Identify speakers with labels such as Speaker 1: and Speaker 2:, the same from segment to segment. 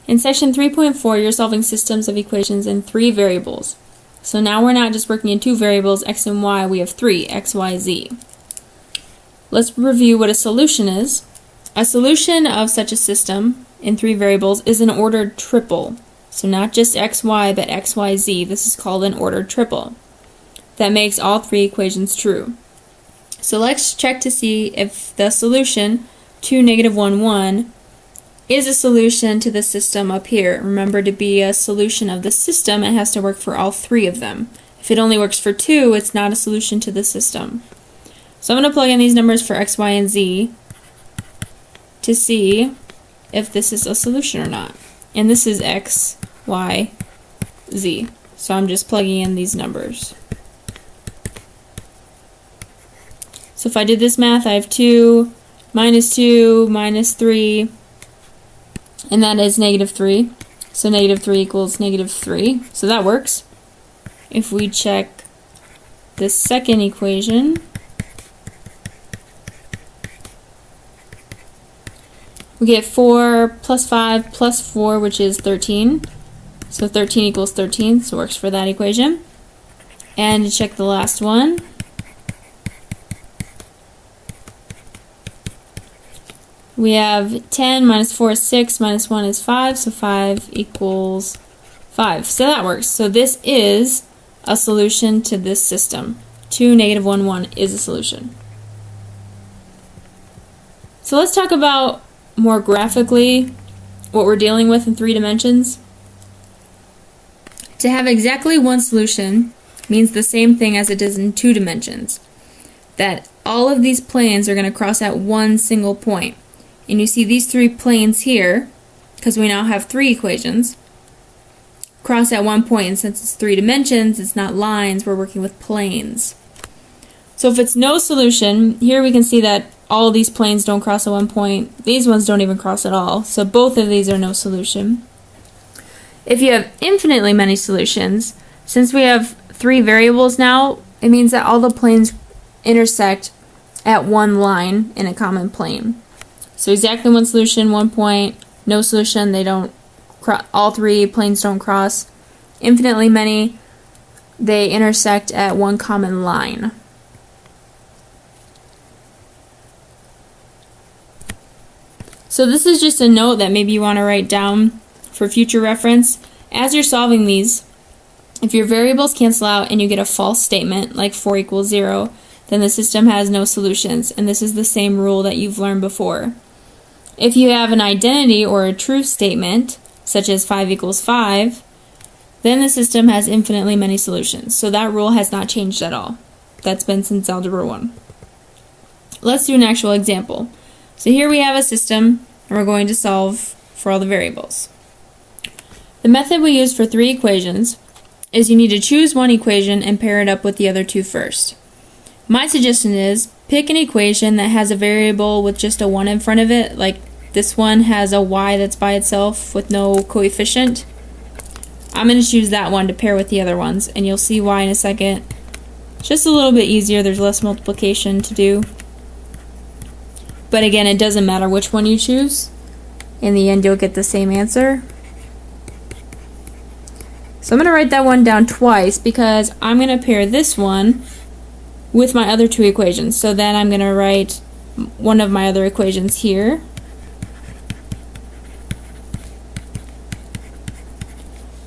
Speaker 1: In section 3.4, you're solving systems of equations in 3 variables. So now we're not just working in 2 variables, x and y, we have 3, x, y, z. Let's review what a solution is. A solution of such a system in 3 variables is an ordered triple. So not just x, y, but x, y, z. This is called an ordered triple. That makes all 3 equations true. So let's check to see if the solution to -1, 1 is a solution to the system up here. Remember, to be a solution of the system, it has to work for all 3 of them. If it only works for 2, it's not a solution to the system. So I'm going to plug in these numbers for x, y, and z to see if this is a solution or not. And this is x, y, z. So I'm just plugging in these numbers. So if I did this math, I have 2 minus 3, and that is -3. So -3 equals -3. So that works. If we check the second equation, we get 4 plus 5 plus 4, which is 13. So 13 equals 13, so it works for that equation. And to check the last one, we have 10 minus 4 is 6, minus 1 is 5, so 5 equals 5. So that works. So this is a solution to this system. 2, -1, 1 is a solution. So let's talk about more graphically what we're dealing with in 3 dimensions. To have exactly one solution means the same thing as it does in 2 dimensions. That all of these planes are going to cross at one single point. And you see these 3 planes here, because we now have 3 equations, cross at one point, and since it's 3 dimensions, it's not lines, we're working with planes. So if it's no solution, here we can see that all these planes don't cross at one point, these ones don't even cross at all, so both of these are no solution. If you have infinitely many solutions, since we have 3 variables now, it means that all the planes intersect at one line in a common plane. So exactly one solution, one point, no solution, they don't all 3 planes don't cross. Infinitely many, they intersect at one common line. So this is just a note that maybe you want to write down for future reference. As you're solving these, if your variables cancel out and you get a false statement, like 4 equals 0, then the system has no solutions, and this is the same rule that you've learned before. If you have an identity or a true statement, such as 5 equals 5, then the system has infinitely many solutions. So that rule has not changed at all. That's been since Algebra 1. Let's do an actual example. So here we have a system, and we're going to solve for all the variables. The method we use for 3 equations is you need to choose one equation and pair it up with the other 2 first. My suggestion is pick an equation that has a variable with just a 1 in front of it, like this one has a y that's by itself with no coefficient. I'm going to choose that one to pair with the other ones, and you'll see why in a second. It's just a little bit easier, there's less multiplication to do. But again, it doesn't matter which one you choose. In the end, you'll get the same answer. So I'm going to write that one down twice because I'm going to pair this one with my other 2 equations. So then I'm going to write one of my other equations here.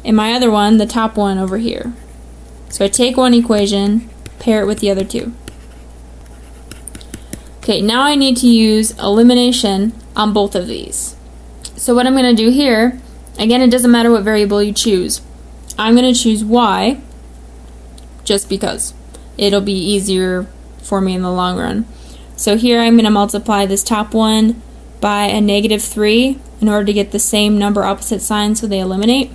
Speaker 1: And my other one, the top one, over here. So I take one equation, pair it with the other 2. Okay, now I need to use elimination on both of these. So what I'm going to do here, again, it doesn't matter what variable you choose. I'm going to choose y, just because. It'll be easier for me in the long run. So here I'm going to multiply this top one by a -3 in order to get the same number opposite signs so they eliminate.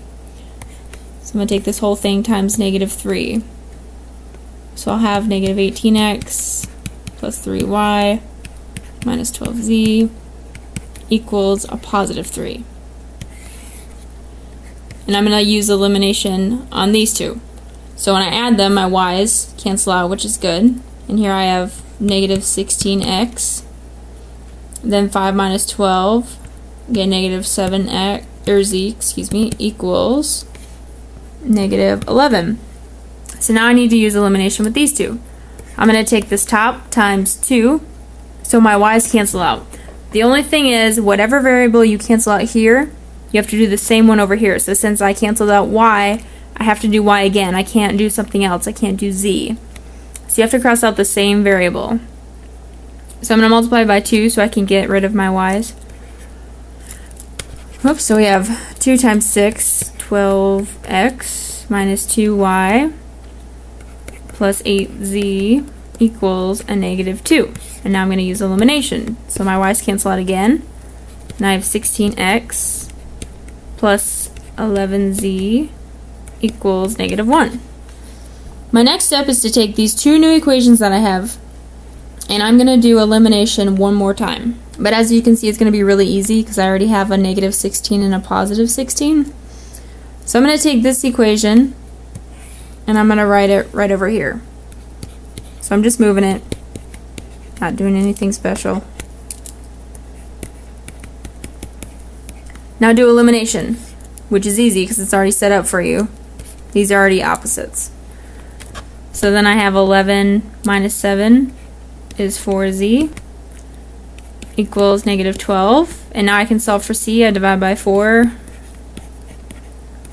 Speaker 1: So I'm going to take this whole thing times -3. So I'll have -18x plus 3y minus 12z equals a +3. And I'm going to use elimination on these 2. So when I add them, my y's cancel out, which is good. And here I have -16x. Then 5 minus 12, get -7x or z, excuse me, equals negative 11. So now I need to use elimination with these two. I'm going to take this top times 2, so my y's cancel out. The only thing is, whatever variable you cancel out here, you have to do the same one over here. So since I canceled out y, I have to do y again. I can't do something else. I can't do z. So you have to cross out the same variable. So I'm going to multiply by 2 so I can get rid of my y's. Oops, so we have 2 times 6, 12x minus 2y plus 8z equals a negative 2. And now I'm going to use elimination. So my y's cancel out again. Now I have 16x plus 11z equals negative 1. My next step is to take these two new equations that I have, and I'm going to do elimination one more time. But as you can see, it's going to be really easy because I already have a negative 16 and a positive 16. So I'm going to take this equation and I'm going to write it right over here. So I'm just moving it, not doing anything special. Now do elimination, which is easy because it's already set up for you. These are already opposites. So then I have 11 minus 7 is 4z equals negative 12. And now I can solve for c. I divide by 4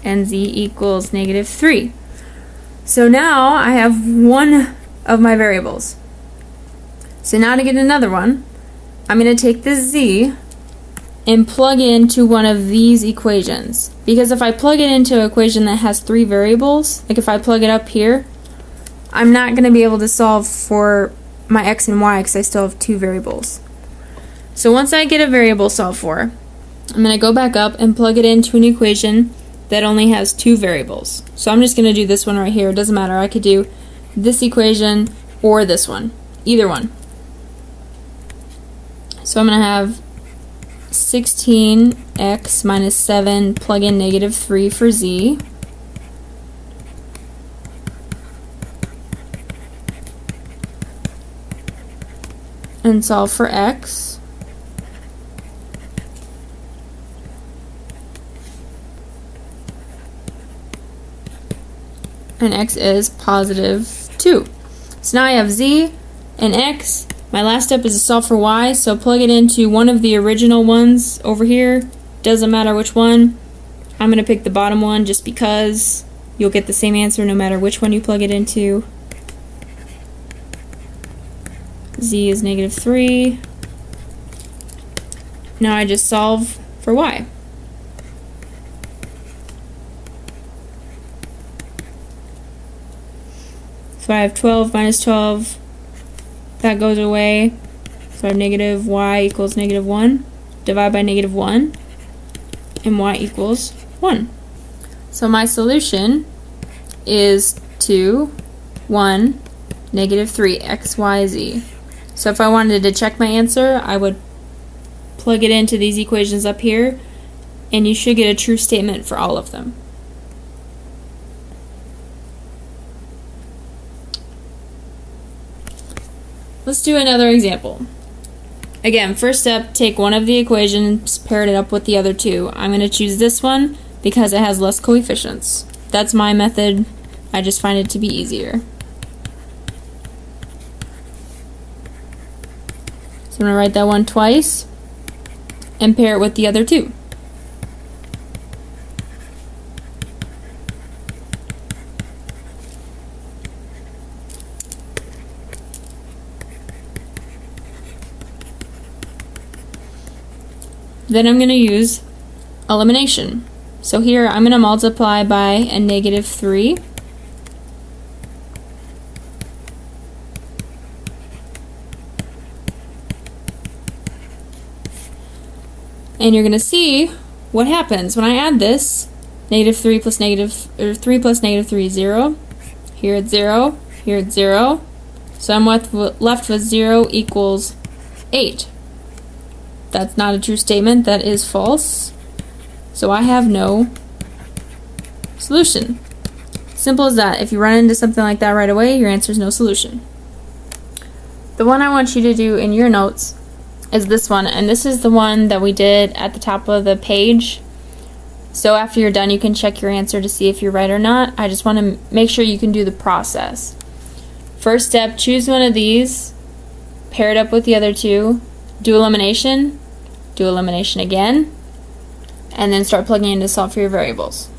Speaker 1: and z equals negative 3. So now I have one of my variables. So now to get another one, I'm going to take this z and plug into one of these equations. Because if I plug it into an equation that has 3 variables, like if I plug it up here, I'm not going to be able to solve for my x and y because I still have 2 variables. So once I get a variable solved for, I'm going to go back up and plug it into an equation that only has 2 variables. So I'm just going to do this one right here. It doesn't matter. I could do this equation or this one. Either one. So I'm going to have 16x minus 7, plug in negative 3 for z. And solve for x. And x is positive 2. So now I have z and x. My last step is to solve for y, so plug it into one of the original ones over here. Doesn't matter which one. I'm going to pick the bottom one just because you'll get the same answer no matter which one you plug it into. Z is negative 3. Now I just solve for y. So I have 12 minus 12. That goes away. So I have negative y equals negative 1. Divide by negative 1. And y equals 1. So my solution is 2, 1, negative 3, x, y, z. So if I wanted to check my answer, I would plug it into these equations up here, and you should get a true statement for all of them. Let's do another example. Again, first step, take one of the equations, pair it up with the other two. I'm going to choose this one because it has less coefficients. That's my method. I just find it to be easier. So I'm going to write that one twice and pair it with the other two. Then I'm going to use elimination. So here I'm going to multiply by a negative 3. And you're going to see what happens when I add this. Negative 3 plus negative, or 3 plus negative 3 is 0. Here it's 0. Here it's 0. So I'm left with 0 equals 8. That's not a true statement. That is false. So I have no solution. Simple as that. If you run into something like that right away, your answer is no solution. The one I want you to do in your notes is this one, and this is the one that we did at the top of the page So after you're done, you can check your answer to see if you're right or not. I just want to make sure you can do the process. First step, choose one of these, pair it up with the other two, do elimination again, and then start plugging in to solve for your variables.